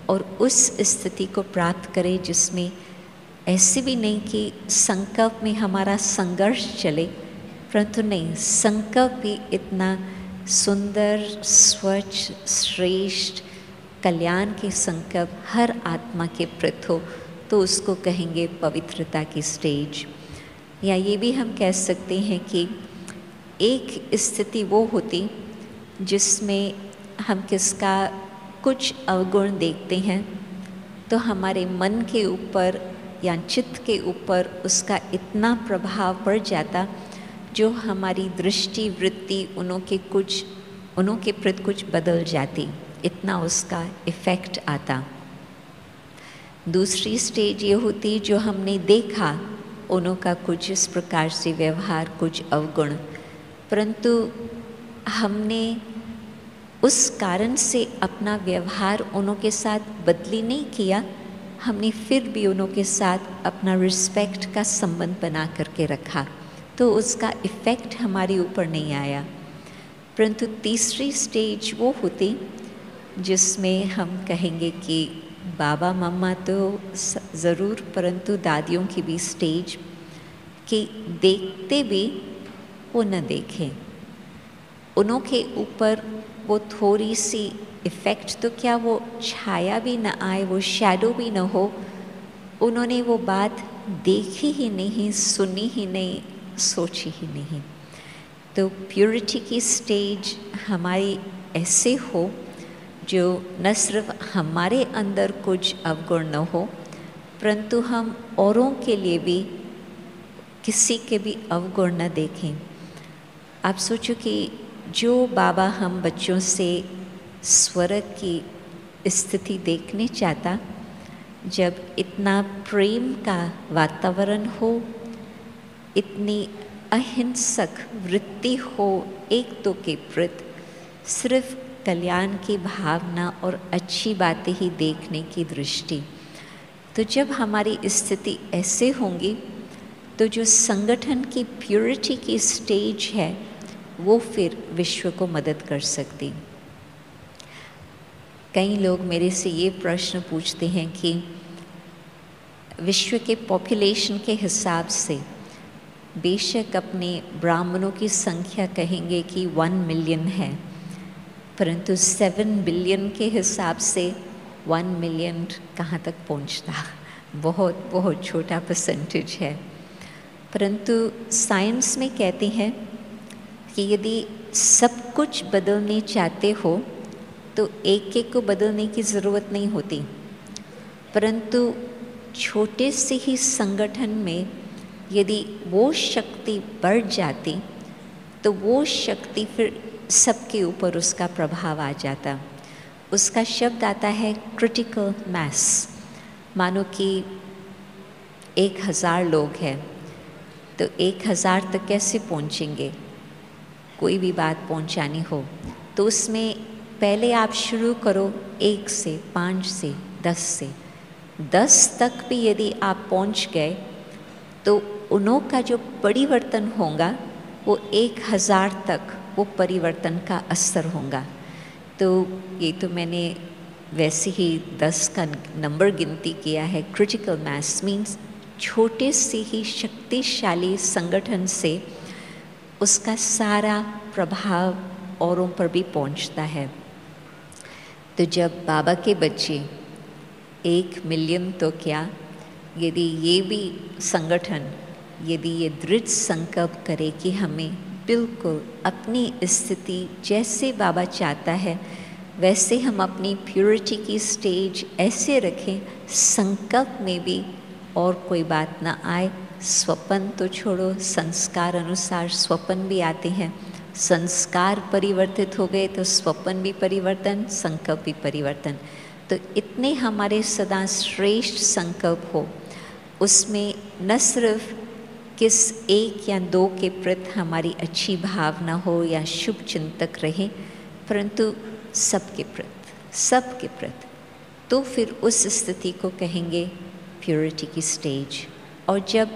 [SPEAKER 1] और उस स्थिति को प्राप्त करें जिसमें ऐसे भी नहीं कि संकल्प में हमारा संघर्ष चले, परंतु नहीं, संकल्प भी इतना सुंदर, स्वच्छ, श्रेष्ठ, कल्याण के संकल्प हर आत्मा के प्रति हो, तो उसको कहेंगे पवित्रता की स्टेज। या ये भी हम कह सकते हैं कि एक स्थिति वो होती जिसमें हम किसका कुछ अवगुण देखते हैं तो हमारे मन के ऊपर या चित्त के ऊपर उसका इतना प्रभाव पड़ जाता जो हमारी दृष्टि वृत्ति उनों के प्रति कुछ बदल जाती, इतना उसका इफ़ेक्ट आता। दूसरी स्टेज ये होती जो हमने देखा उनों का कुछ इस प्रकार से व्यवहार, कुछ अवगुण, परंतु हमने उस कारण से अपना व्यवहार उनों के साथ बदली नहीं किया, हमने फिर भी उनों के साथ अपना रिस्पेक्ट का संबंध बना करके रखा, तो उसका इफ़ेक्ट हमारे ऊपर नहीं आया। परंतु तीसरी स्टेज वो होती जिसमें हम कहेंगे कि बाबा मम्मा तो ज़रूर, परंतु दादियों की भी स्टेज कि देखते भी वो न देखें, उनों के ऊपर वो थोड़ी सी इफ़ेक्ट तो क्या, वो छाया भी न आए, वो शैडो भी न हो, उन्होंने वो बात देखी ही नहीं, सुनी ही नहीं, सोची ही नहीं। तो प्योरिटी की स्टेज हमारी ऐसे हो जो न सिर्फ हमारे अंदर कुछ अवगुण न हो, परंतु हम औरों के लिए भी किसी के भी अवगुण न देखें। आप सोचो कि जो बाबा हम बच्चों से स्वर्ग की स्थिति देखने चाहता, जब इतना प्रेम का वातावरण हो, इतनी अहिंसक वृत्ति हो एक दो के प्रति, सिर्फ कल्याण की भावना और अच्छी बातें ही देखने की दृष्टि, तो जब हमारी स्थिति ऐसे होंगी तो जो संगठन की प्योरिटी की स्टेज है वो फिर विश्व को मदद कर सकती। कई लोग मेरे से ये प्रश्न पूछते हैं कि विश्व के पॉपुलेशन के हिसाब से बेशक अपने ब्राह्मणों की संख्या कहेंगे कि 1 मिलियन है, परंतु 7 बिलियन के हिसाब से 1 मिलियन कहाँ तक पहुँचता, बहुत बहुत छोटा परसेंटेज है। परंतु साइंस में कहते हैं कि यदि सब कुछ बदलने चाहते हो तो एक एक को बदलने की ज़रूरत नहीं होती, परंतु छोटे से ही संगठन में यदि वो शक्ति बढ़ जाती तो वो शक्ति फिर सबके ऊपर उसका प्रभाव आ जाता। उसका शब्द आता है क्रिटिकल मास। मानो कि 1000 लोग हैं तो 1000 तक कैसे पहुंचेंगे? कोई भी बात पहुंचानी हो तो उसमें पहले आप शुरू करो 1 से 5 से 10 से 10 तक भी यदि आप पहुंच गए तो उनों का जो परिवर्तन होगा वो 1000 तक वो परिवर्तन का असर होगा। तो ये तो मैंने वैसे ही 10 का नंबर गिनती किया है। क्रिटिकल मास मीन्स छोटे से ही शक्तिशाली संगठन से उसका सारा प्रभाव औरों पर भी पहुंचता है। तो जब बाबा के बच्चे 1 मिलियन तो क्या, यदि ये भी संगठन यदि ये दृढ़ संकल्प करे कि हमें बिल्कुल अपनी स्थिति जैसे बाबा चाहता है वैसे हम अपनी प्योरिटी की स्टेज ऐसे रखें, संकल्प में भी और कोई बात ना आए। स्वप्न तो छोड़ो, संस्कार अनुसार स्वप्न भी आते हैं। संस्कार परिवर्तित हो गए तो स्वप्न भी परिवर्तन, संकल्प भी परिवर्तन। तो इतने हमारे सदा श्रेष्ठ संकल्प हो, उसमें न सिर्फ किस 1 या 2 के प्रति हमारी अच्छी भावना हो या शुभ चिंतक रहे, परंतु सबके प्रति, तो फिर उस स्थिति को कहेंगे प्योरिटी की स्टेज। और जब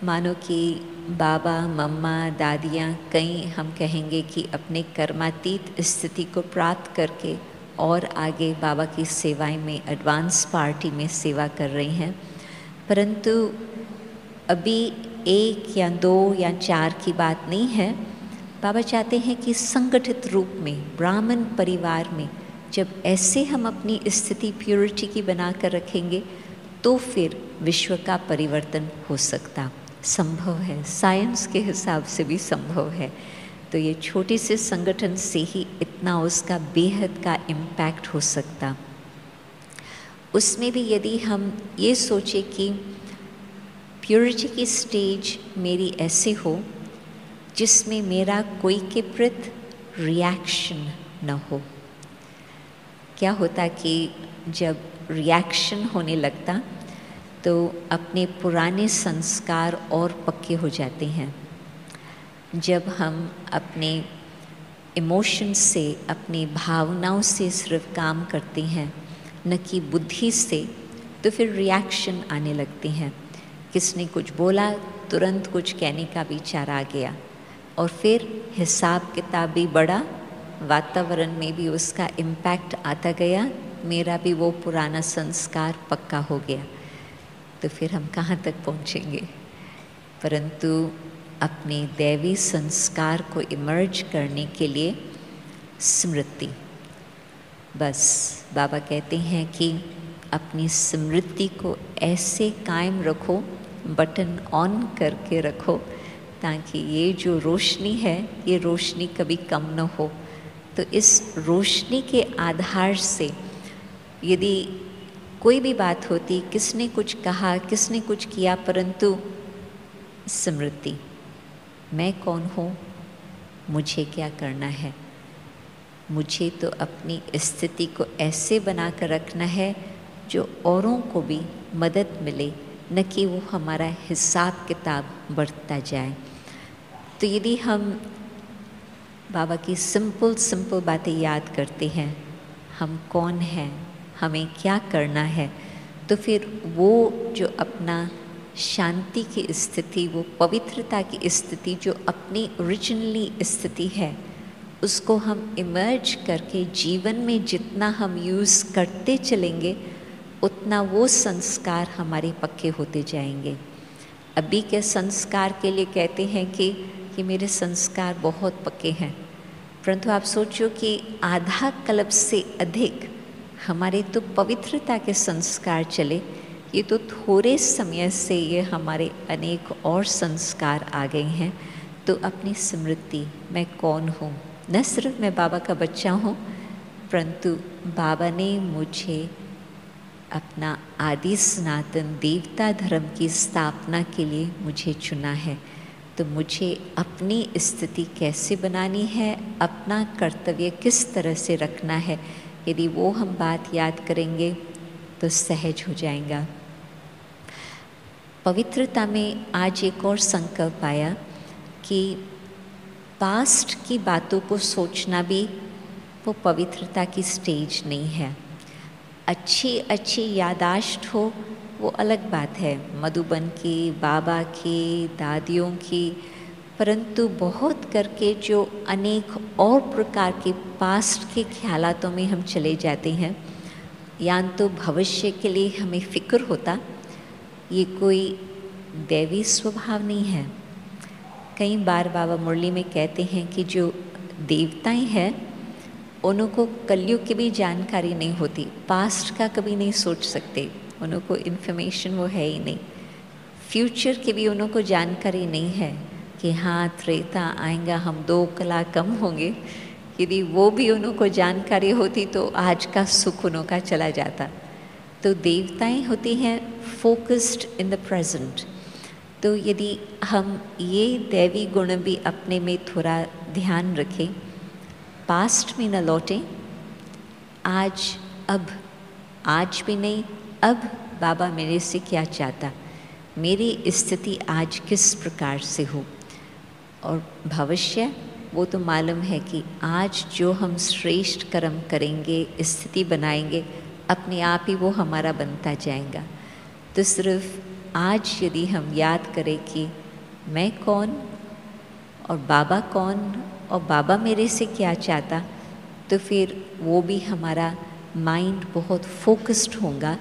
[SPEAKER 1] मानो कि बाबा मम्मा दादियाँ कई हम कहेंगे कि अपने कर्मातीत स्थिति को प्राप्त करके और आगे बाबा की सेवाएं में एडवांस पार्टी में सेवा कर रही हैं, परंतु अभी 1 या 2 या 4 की बात नहीं है। बाबा चाहते हैं कि संगठित रूप में ब्राह्मण परिवार में जब ऐसे हम अपनी स्थिति प्योरिटी की बना कर रखेंगे तो फिर विश्व का परिवर्तन हो सकता, संभव है, साइंस के हिसाब से भी संभव है। तो ये छोटे से संगठन से ही इतना उसका बेहद का इम्पैक्ट हो सकता। उसमें भी यदि हम ये सोचे कि प्योरिटी की स्टेज मेरी ऐसे हो जिसमें मेरा कोई के प्रति रिएक्शन न हो। क्या होता कि जब रिएक्शन होने लगता तो अपने पुराने संस्कार और पक्के हो जाते हैं। जब हम अपने इमोशन से, अपनी भावनाओं से सिर्फ काम करते हैं न कि बुद्धि से, तो फिर रिएक्शन आने लगते हैं। किसने कुछ बोला तुरंत कुछ कहने का विचार आ गया और फिर हिसाब किताब भी बढ़ा, वातावरण में भी उसका इम्पैक्ट आता गया, मेरा भी वो पुराना संस्कार पक्का हो गया। तो फिर हम कहाँ तक पहुँचेंगे? परंतु अपने दैवी संस्कार को इमर्ज करने के लिए स्मृति, बस बाबा कहते हैं कि अपनी स्मृति को ऐसे कायम रखो, बटन ऑन करके रखो, ताकि ये जो रोशनी है ये रोशनी कभी कम न हो। तो इस रोशनी के आधार से यदि कोई भी बात होती, किसने कुछ कहा, किसने कुछ किया, परंतु स्मृति, मैं कौन हूँ, मुझे क्या करना है। मुझे तो अपनी स्थिति को ऐसे बना कर रखना है जो औरों को भी मदद मिले, न कि वो हमारा हिसाब किताब बढ़ता जाए। तो यदि हम बाबा की सिंपल बातें याद करते हैं, हम कौन हैं, हमें क्या करना है, तो फिर वो जो अपना शांति की स्थिति, वो पवित्रता की स्थिति जो अपनी ओरिजिनली स्थिति है, उसको हम इमर्ज करके जीवन में जितना हम यूज़ करते चलेंगे उतना वो संस्कार हमारे पक्के होते जाएंगे। अभी के संस्कार के लिए कहते हैं कि मेरे संस्कार बहुत पक्के हैं, परंतु आप सोचो कि आधा कल्प से अधिक हमारे तो पवित्रता के संस्कार चले, ये तो थोड़े समय से ये हमारे अनेक और संस्कार आ गए हैं। तो अपनी स्मृति, मैं कौन हूँ, न सिर्फ मैं बाबा का बच्चा हूँ, परंतु बाबा ने मुझे अपना आदि सनातन देवता धर्म की स्थापना के लिए मुझे चुना है। तो मुझे अपनी स्थिति कैसे बनानी है, अपना कर्तव्य किस तरह से रखना है, यदि वो हम बात याद करेंगे तो सहज हो जाएगा। पवित्रता में आज एक और संकल्प आया कि पास्ट की बातों को सोचना भी वो पवित्रता की स्टेज नहीं है। अच्छी यादाश्त हो वो अलग बात है, मधुबन की, बाबा की, दादियों की, परंतु बहुत करके जो अनेक और प्रकार के पास्ट के ख्यालातों में हम चले जाते हैं, या तो भविष्य के लिए हमें फ़िक्र होता, ये कोई दैवी स्वभाव नहीं है। कई बार बाबा मुरली में कहते हैं कि जो देवताएं हैं उनको कलयुग की भी जानकारी नहीं होती, पास्ट का कभी नहीं सोच सकते, उनको इन्फॉर्मेशन वो है ही नहीं, फ्यूचर की भी उनको जानकारी नहीं है कि हाँ त्रेता आएगा, हम 2 कला कम होंगे। यदि वो भी उनको जानकारी होती तो आज का सुख उनका चला जाता। तो देवताएं होती हैं फोकस्ड इन द प्रेजेंट। तो यदि हम ये दैवी गुण भी अपने में थोड़ा ध्यान रखें, पास्ट में न लौटें, आज भी नहीं, अब बाबा मेरे से क्या चाहता, मेरी स्थिति आज किस प्रकार से हो, और भविष्य वो तो मालूम है कि आज जो हम श्रेष्ठ कर्म करेंगे, स्थिति बनाएंगे, अपने आप ही वो हमारा बनता जाएगा। तो सिर्फ आज यदि हम याद करें कि मैं कौन और बाबा कौन और बाबा मेरे से क्या चाहता, तो फिर वो भी हमारा माइंड बहुत फोकस्ड होगा।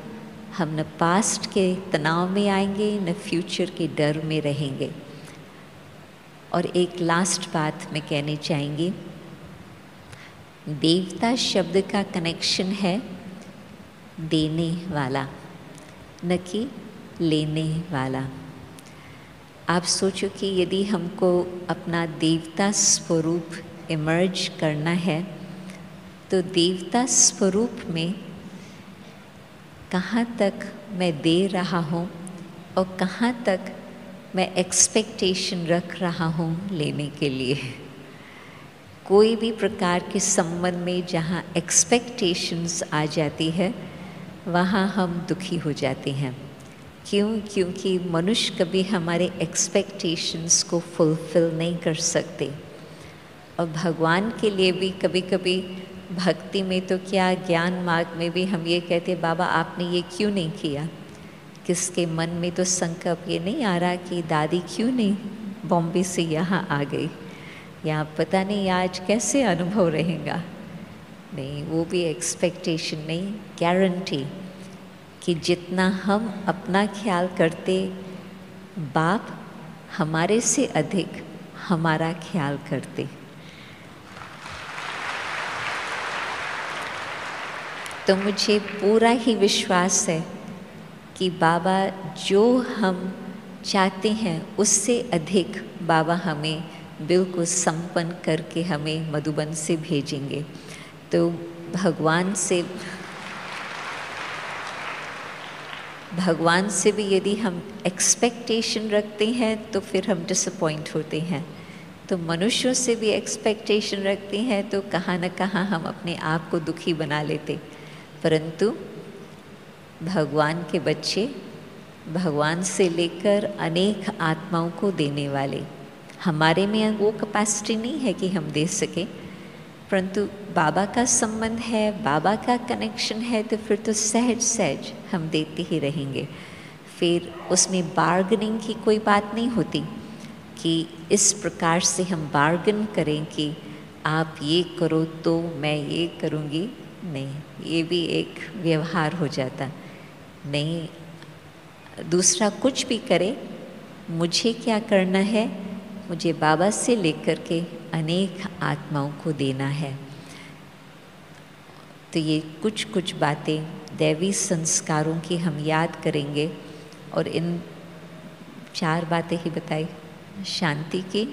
[SPEAKER 1] हम न पास्ट के तनाव में आएंगे, न फ्यूचर के डर में रहेंगे। और एक लास्ट बात मैं कहनी चाहेंगी, देवता शब्द का कनेक्शन है देने वाला, न कि लेने वाला। आप सोचो कि यदि हमको अपना देवता स्वरूप इमर्ज करना है, तो देवता स्वरूप में कहाँ तक मैं दे रहा हूँ और कहाँ तक मैं एक्सपेक्टेशन रख रहा हूँ लेने के लिए। कोई भी प्रकार के संबंध में जहाँ एक्सपेक्टेशंस आ जाती है, वहाँ हम दुखी हो जाते हैं। क्यों? क्योंकि मनुष्य कभी हमारे एक्सपेक्टेशंस को फुलफ़िल नहीं कर सकते। और भगवान के लिए भी कभी कभी भक्ति में तो क्या, ज्ञान मार्ग में भी हम ये कहते, बाबा आपने ये क्यों नहीं किया। किसके मन में तो संकल्प ये नहीं आ रहा कि दादी क्यों नहीं बॉम्बे से यहाँ आ गई, या पता नहीं आज कैसे अनुभव रहेगा। नहीं, वो भी एक्सपेक्टेशन नहीं, गारंटी कि जितना हम अपना ख्याल करते, बाप हमारे से अधिक हमारा ख्याल करते। तो मुझे पूरा ही विश्वास है कि बाबा जो हम चाहते हैं उससे अधिक बाबा हमें बिल्कुल संपन्न करके हमें मधुबन से भेजेंगे। तो भगवान से भगवान से भी यदि हम एक्सपेक्टेशन रखते हैं तो फिर हम डिसअपॉइंट होते हैं, तो मनुष्यों से भी एक्सपेक्टेशन रखते हैं तो कहाँ न कहाँ हम अपने आप को दुखी बना लेते। परंतु भगवान के बच्चे भगवान से लेकर अनेक आत्माओं को देने वाले, हमारे में वो कैपेसिटी नहीं है कि हम दे सकें, परंतु बाबा का संबंध है, बाबा का कनेक्शन है, तो फिर तो सहज सहज हम देते ही रहेंगे। फिर उसमें बार्गनिंग की कोई बात नहीं होती कि इस प्रकार से हम बार्गन करें कि आप ये करो तो मैं ये करूँगी, नहीं, ये भी एक व्यवहार हो जाता। नहीं, दूसरा कुछ भी करे, मुझे क्या करना है, मुझे बाबा से लेकर के अनेक आत्माओं को देना है। तो ये कुछ कुछ बातें दैवी संस्कारों की हम याद करेंगे और इन 4 बातें ही बताई, शांति की,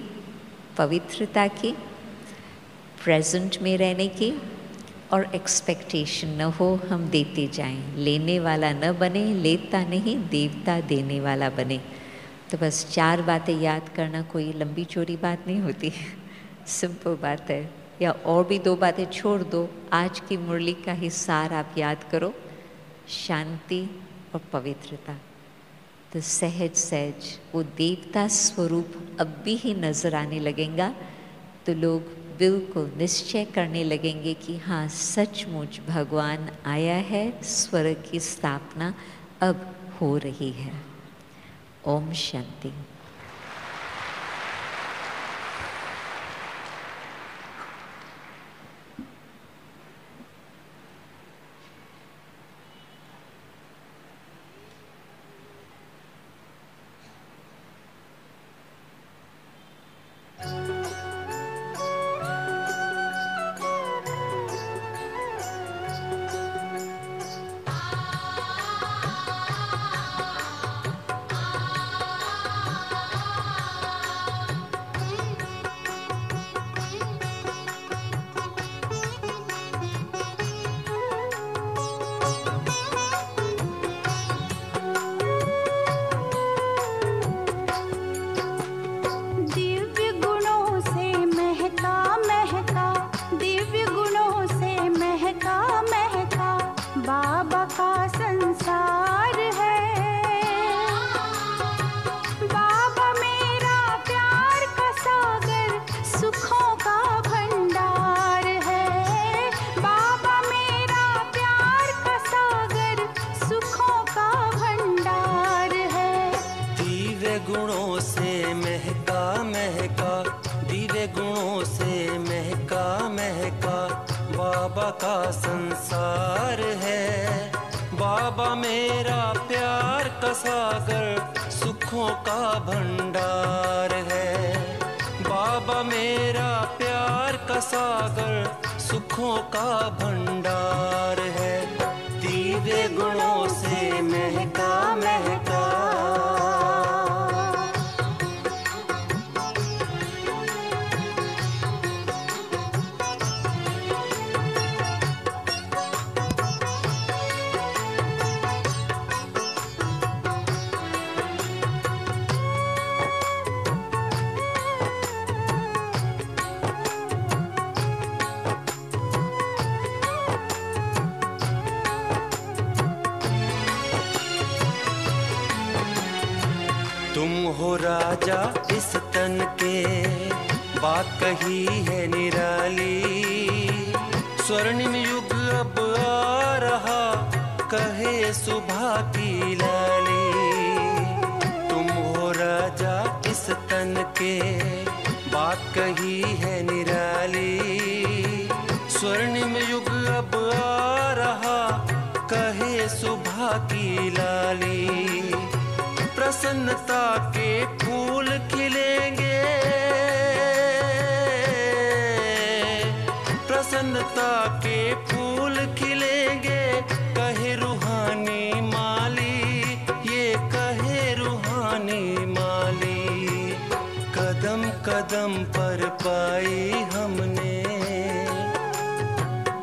[SPEAKER 1] पवित्रता की, प्रेजेंट में रहने की और एक्सपेक्टेशन न हो, हम देते जाएं, लेने वाला न बने, लेता नहीं देवता देने वाला बने। तो बस 4 बातें याद करना कोई लंबी चौड़ी बात नहीं होती, सिंपल बात है। या और भी 2 बातें छोड़ दो, आज की मुरली का ही सार आप याद करो, शांति और पवित्रता। तो सहज सहज वो देवता स्वरूप अब भी ही नज़र आने लगेगा, तो लोग बिल्कुल निश्चय करने लगेंगे कि हाँ, सचमुच भगवान आया है, स्वर्ग की स्थापना अब हो रही है। ओम शांति।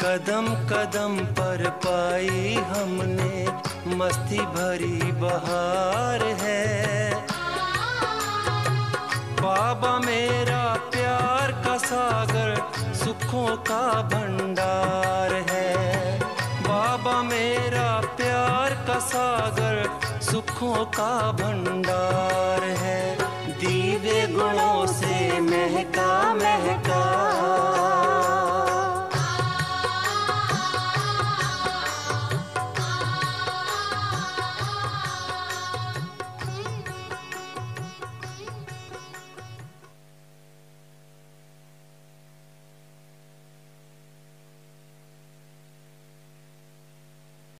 [SPEAKER 2] कदम कदम पर पाई हमने मस्ती भरी बहार है। बाबा मेरा प्यार का सागर, सुखों का भंडार है। बाबा मेरा प्यार का सागर, सुखों का भंडार